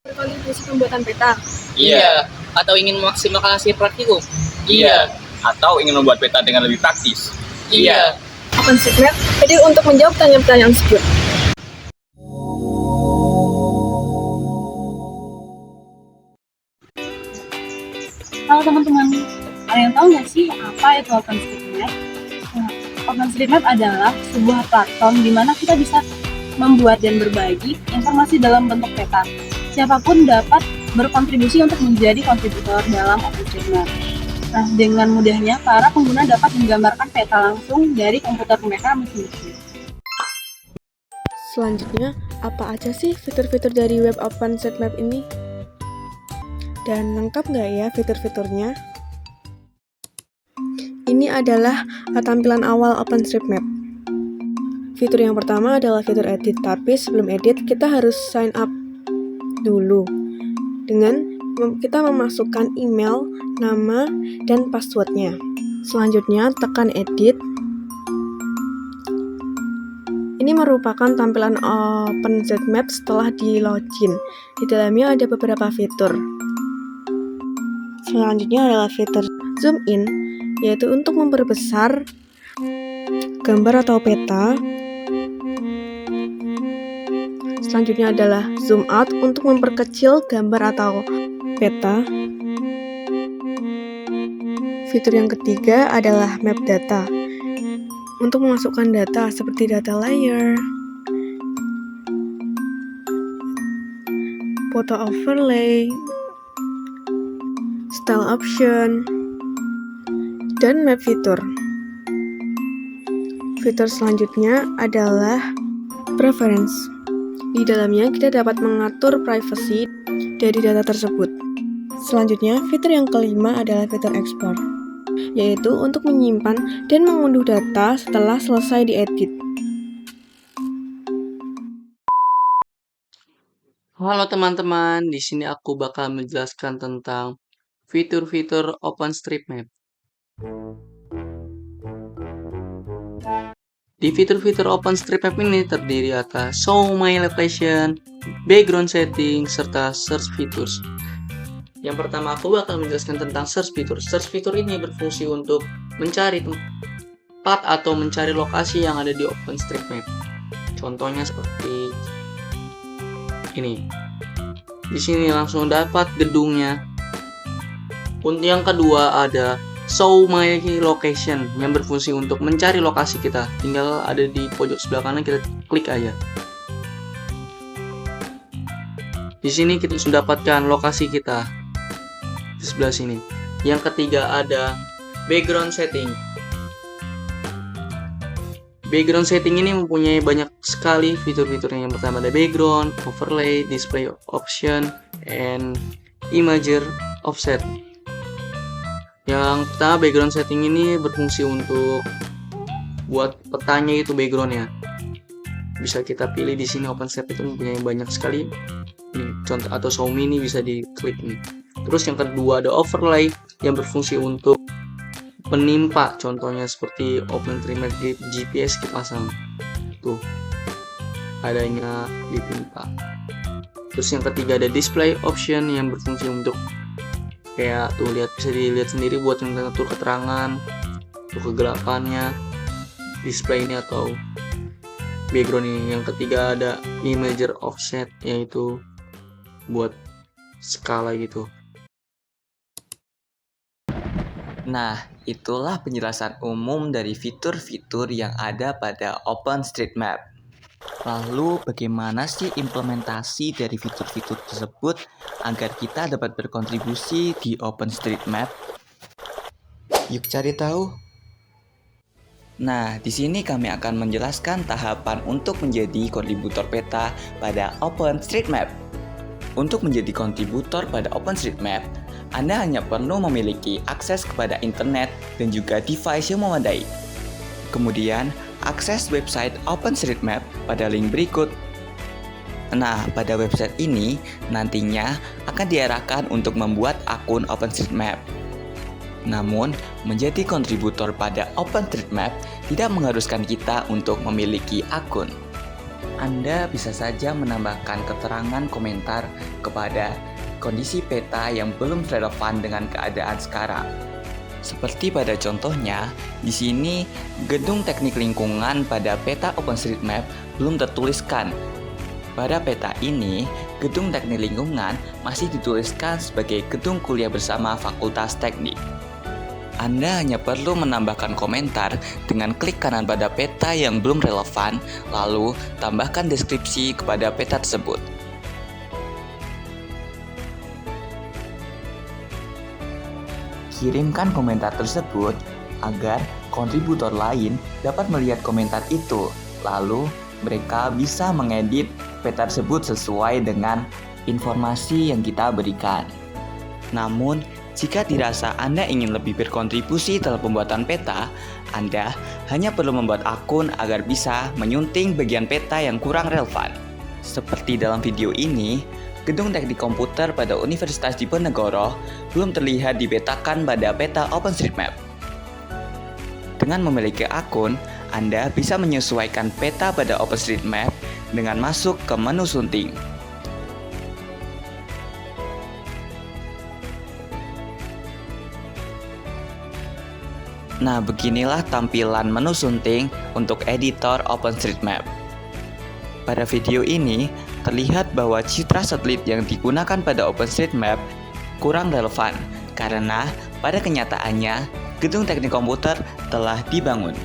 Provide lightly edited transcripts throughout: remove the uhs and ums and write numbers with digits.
Berkontribusi pembuatan peta. Iya. Atau ingin memaksimalkan hasil praktikum? Iya. Atau ingin membuat peta dengan lebih praktis? Iya. OpenStreetMap hadir untuk menjawab pertanyaan-pertanyaan tersebut. Halo teman-teman, ada yang tahu nggak sih apa itu OpenStreetMap? Nah, OpenStreetMap adalah sebuah platform di mana kita bisa membuat dan berbagi informasi dalam bentuk peta. Siapapun dapat berkontribusi untuk menjadi kontributor dalam OpenStreetMap. Nah, dengan mudahnya para pengguna dapat menggambarkan peta langsung dari komputer mereka masing-masing. Selanjutnya, apa aja sih fitur-fitur dari web OpenStreetMap ini? Dan lengkap nggak ya fitur-fiturnya? Ini adalah tampilan awal OpenStreetMap. Fitur yang pertama adalah fitur edit, tapi sebelum edit kita harus sign up dulu dengan kita memasukkan email, nama, dan passwordnya. Selanjutnya tekan edit. Ini merupakan tampilan OpenStreetMap setelah di login. Di dalamnya ada beberapa fitur. Selanjutnya adalah fitur zoom in, yaitu untuk memperbesar gambar atau peta. Selanjutnya adalah zoom out untuk memperkecil gambar atau peta. Fitur yang ketiga adalah map data, untuk memasukkan data seperti data layer, photo overlay, style option, dan map fitur. Fitur selanjutnya adalah preference. Di dalamnya kita dapat mengatur privacy dari data tersebut. Selanjutnya, fitur yang kelima adalah fitur export, yaitu untuk menyimpan dan mengunduh data setelah selesai diedit. Halo teman-teman, di sini aku bakal menjelaskan tentang fitur-fitur OpenStreetMap. Di fitur-fitur OpenStreetMap ini terdiri atas Show My Location, Background Setting, serta Search Features. Yang pertama aku bakal menjelaskan tentang Search Feature. Search Feature ini berfungsi untuk mencari tempat atau mencari lokasi yang ada di OpenStreetMap. Contohnya seperti ini. Di sini langsung dapat gedungnya. Untuk yang kedua ada Show My Location yang berfungsi untuk mencari lokasi kita. Tinggal ada di pojok sebelah kanan, kita klik aja. Di sini kita sudah dapatkan lokasi kita di sebelah sini. Yang ketiga ada Background Setting. Background setting ini mempunyai banyak sekali fitur-fiturnya. Yang pertama ada background, overlay, display option, and imager offset. Yang pertama background setting ini berfungsi untuk buat petanya itu backgroundnya. Bisa kita pilih di sini. OpenStreetMap itu mempunyai banyak sekali. Ini contoh atau show me ini bisa diklik nih. Terus yang kedua ada overlay yang berfungsi untuk penimpa, contohnya seperti OpenStreetMap GPS dipasang tuh adanya ditimpa. Terus yang ketiga ada display option yang berfungsi untuk kayak tuh lihat, bisa dilihat sendiri buat mengatur keterangan untuk kegelapannya display ini atau background ini. Yang ketiga ada imager offset, yaitu buat skala gitu. Nah, itulah penjelasan umum dari fitur-fitur yang ada pada OpenStreetMap. Lalu bagaimana sih implementasi dari fitur-fitur tersebut agar kita dapat berkontribusi di OpenStreetMap? Yuk cari tahu. Nah, di sini kami akan menjelaskan tahapan untuk menjadi kontributor peta pada OpenStreetMap. Untuk menjadi kontributor pada OpenStreetMap, Anda hanya perlu memiliki akses kepada internet dan juga device yang memadai. Kemudian, akses website OpenStreetMap pada link berikut. Nah, pada website ini nantinya akan diarahkan untuk membuat akun OpenStreetMap. Namun, menjadi kontributor pada OpenStreetMap tidak mengharuskan kita untuk memiliki akun. Anda bisa saja menambahkan keterangan komentar kepada kondisi peta yang belum relevan dengan keadaan sekarang. Seperti pada contohnya, di sini gedung teknik lingkungan pada peta OpenStreetMap belum tertuliskan. Pada peta ini, gedung teknik lingkungan masih dituliskan sebagai gedung kuliah bersama Fakultas Teknik. Anda hanya perlu menambahkan komentar dengan klik kanan pada peta yang belum relevan, lalu tambahkan deskripsi kepada peta tersebut. Kirimkan komentar tersebut agar kontributor lain dapat melihat komentar itu, lalu mereka bisa mengedit peta tersebut sesuai dengan informasi yang kita berikan. Namun, jika dirasa Anda ingin lebih berkontribusi dalam pembuatan peta, Anda hanya perlu membuat akun agar bisa menyunting bagian peta yang kurang relevan. Seperti dalam video ini, gedung teknik komputer pada Universitas Diponegoro belum terlihat dipetakan pada peta OpenStreetMap. Dengan memiliki akun, Anda bisa menyesuaikan peta pada OpenStreetMap dengan masuk ke menu sunting. Nah, beginilah tampilan menu sunting untuk editor OpenStreetMap. Pada video ini, terlihat bahwa citra satelit yang digunakan pada OpenStreetMap kurang relevan karena pada kenyataannya gedung teknik komputer telah dibangun.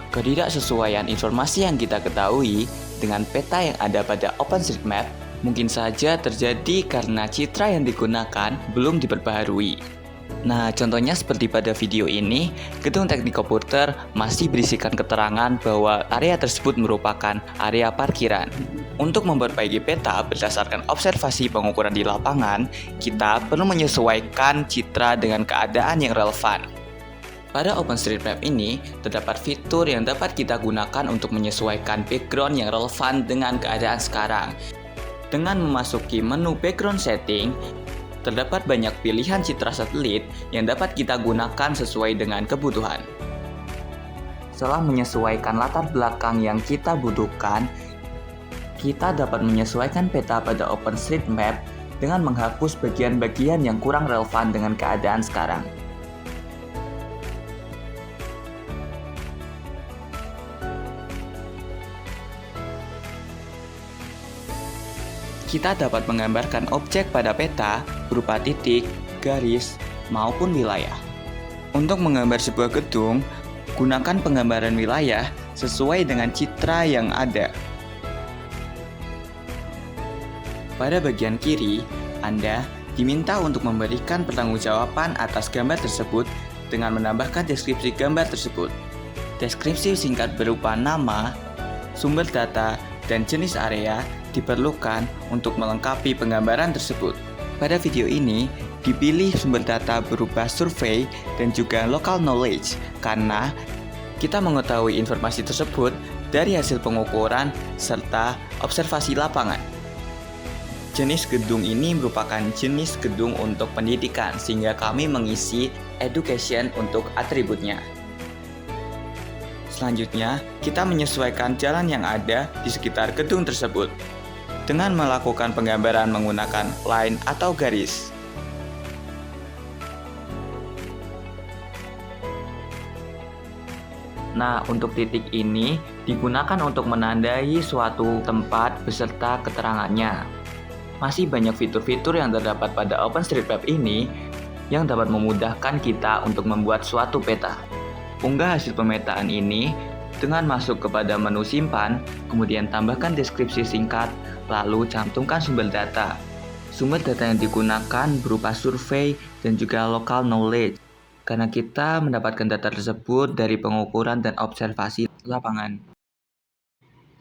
Ketidaksesuaian informasi yang kita ketahui dengan peta yang ada pada OpenStreetMap mungkin saja terjadi karena citra yang digunakan belum diperbaharui. Nah, contohnya seperti pada video ini, gedung teknik komputer masih berisikan keterangan bahwa area tersebut merupakan area parkiran. Untuk memperbaiki peta berdasarkan observasi pengukuran di lapangan, kita perlu menyesuaikan citra dengan keadaan yang relevan. Pada OpenStreetMap ini, terdapat fitur yang dapat kita gunakan untuk menyesuaikan background yang relevan dengan keadaan sekarang. Dengan memasuki menu background setting, terdapat banyak pilihan citra satelit yang dapat kita gunakan sesuai dengan kebutuhan. Setelah menyesuaikan latar belakang yang kita butuhkan, kita dapat menyesuaikan peta pada OpenStreetMap dengan menghapus bagian-bagian yang kurang relevan dengan keadaan sekarang. Kita dapat menggambarkan objek pada peta berupa titik, garis, maupun wilayah. Untuk menggambar sebuah gedung, gunakan penggambaran wilayah sesuai dengan citra yang ada. Pada bagian kiri, Anda diminta untuk memberikan pertanggungjawaban atas gambar tersebut dengan menambahkan deskripsi gambar tersebut. Deskripsi singkat berupa nama, sumber data, dan jenis area diperlukan untuk melengkapi penggambaran tersebut. Pada video ini, dipilih sumber data berupa survei dan juga local knowledge karena kita mengetahui informasi tersebut dari hasil pengukuran serta observasi lapangan. Jenis gedung ini merupakan jenis gedung untuk pendidikan sehingga kami mengisi education untuk atributnya. Selanjutnya, kita menyesuaikan jalan yang ada di sekitar gedung tersebut dengan melakukan penggambaran menggunakan line atau garis. Nah, untuk titik ini digunakan untuk menandai suatu tempat beserta keterangannya. Masih banyak fitur-fitur yang terdapat pada OpenStreetMap ini yang dapat memudahkan kita untuk membuat suatu peta. Unggah hasil pemetaan ini dengan masuk kepada menu simpan, kemudian tambahkan deskripsi singkat, lalu cantumkan sumber data. Sumber data yang digunakan berupa survei dan juga local knowledge, karena kita mendapatkan data tersebut dari pengukuran dan observasi lapangan.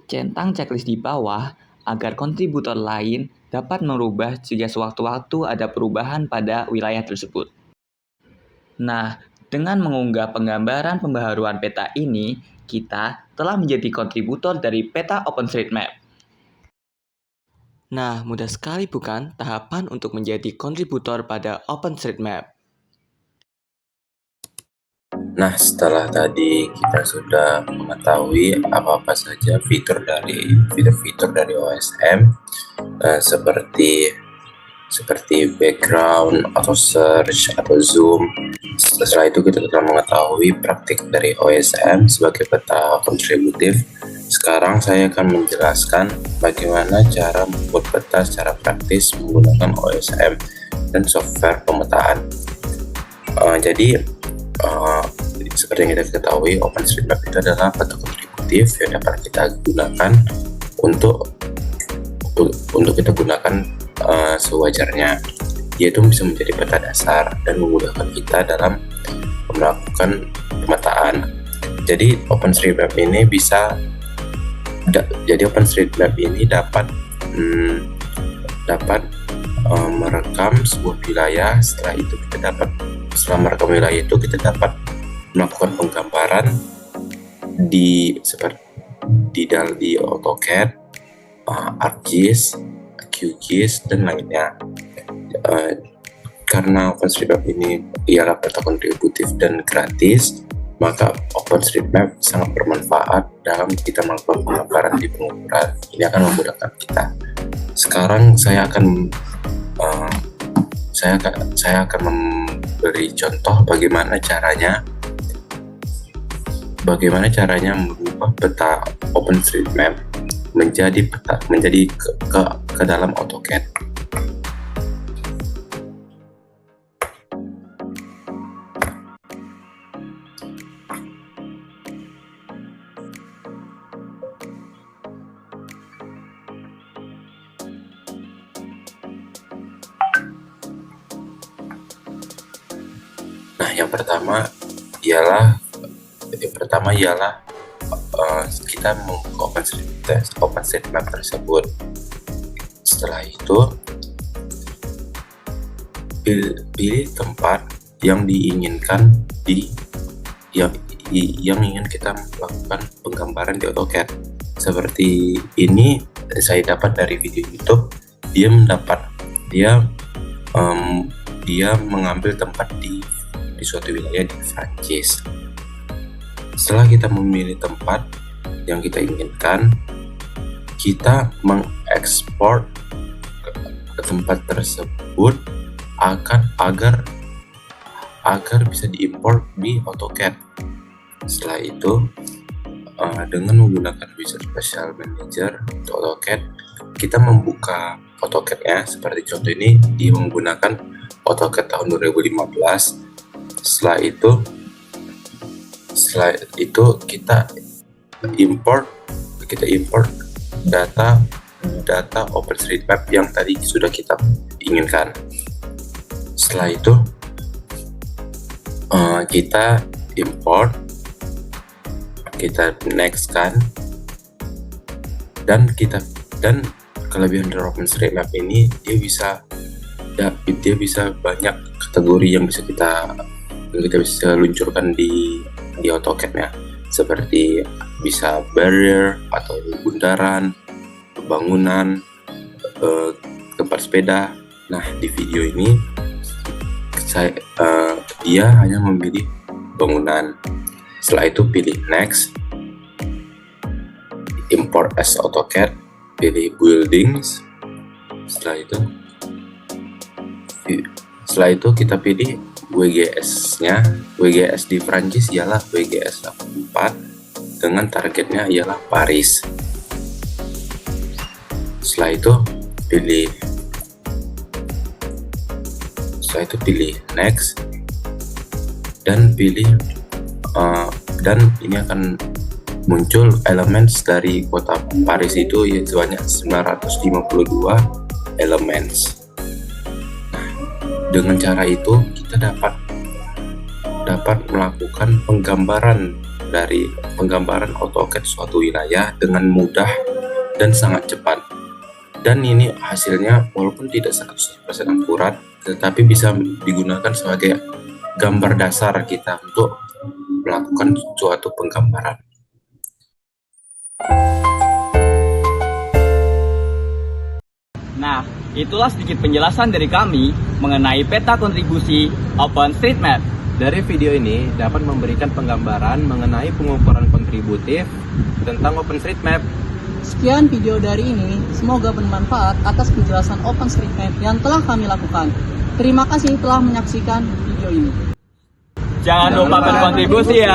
Centang checklist di bawah agar kontributor lain dapat merubah jika sewaktu-waktu ada perubahan pada wilayah tersebut. Nah, dengan mengunggah penggambaran pembaharuan peta ini, kita telah menjadi kontributor dari peta OpenStreetMap. Nah, mudah sekali bukan tahapan untuk menjadi kontributor pada OpenStreetMap? Nah, setelah tadi kita sudah mengetahui apa-apa saja fitur dari OSM, seperti background atau search atau zoom. Setelah itu kita telah mengetahui praktik dari OSM sebagai peta kontributif. Sekarang saya akan menjelaskan bagaimana cara membuat peta secara praktis menggunakan OSM dan software pemetaan. Seperti yang kita ketahui, OpenStreetMap itu adalah peta kontributif yang dapat kita gunakan untuk kita gunakan sewajarnya. Dia itu bisa menjadi peta dasar dan memudahkan kita dalam melakukan pemetaan. Jadi OpenStreetMap ini dapat merekam sebuah wilayah. Setelah merekam wilayah itu kita dapat melakukan penggambaran di AutoCAD, ArcGIS, QGIS, dan lainnya. Karena OpenStreetMap ini ialah peta kontributif dan gratis, maka OpenStreetMap sangat bermanfaat dalam kita melakukan penggambaran di pengukuran. Ini akan memudahkan kita. Sekarang saya akan memberi contoh bagaimana caranya mengubah peta OpenStreetMap menjadi ke dalam AutoCAD. Nah, yang pertama ialah kita membuka OpenStreetMap tersebut. Setelah itu pilih tempat yang diinginkan yang ingin kita lakukan penggambaran di AutoCAD. Seperti ini saya dapat dari video YouTube. Dia mengambil tempat di suatu wilayah di Prancis. Setelah kita memilih tempat yang kita inginkan, kita mengekspor ke tempat tersebut agar bisa diimport di AutoCAD. Setelah itu, dengan menggunakan Visual Spatial Manager untuk AutoCAD, kita membuka AutoCAD-nya. Seperti contoh ini, dia menggunakan AutoCAD tahun 2015. Setelah itu kita import data OpenStreetMap yang tadi sudah kita inginkan. Setelah itu kita import, kita next kan, dan kelebihan dari OpenStreetMap ini dia bisa banyak kategori yang bisa kita luncurkan di AutoCAD-nya, seperti bisa barrier atau bundaran, bangunan, tempat sepeda. Nah, di video ini dia hanya memilih bangunan. Setelah itu pilih next, import as AutoCAD, pilih buildings. Setelah itu kita pilih WGS-nya. WGS di Prancis ialah WGS 84 dengan targetnya ialah Paris. Setelah itu pilih next dan pilih dan ini akan muncul elements dari kota Paris itu yaitu sebanyak 952 elements. Dengan cara itu kita dapat melakukan penggambaran AutoCAD suatu wilayah dengan mudah dan sangat cepat. Dan ini hasilnya walaupun tidak 100% akurat, tetapi bisa digunakan sebagai gambar dasar kita untuk melakukan suatu penggambaran. Nah, itulah sedikit penjelasan dari kami mengenai peta kontribusi OpenStreetMap. Dari video ini dapat memberikan penggambaran mengenai pengukuran kontributif tentang OpenStreetMap. Sekian video dari ini, semoga bermanfaat atas penjelasan OpenStreetMap yang telah kami lakukan. Terima kasih telah menyaksikan video ini. Jangan lupa berkontribusi ya.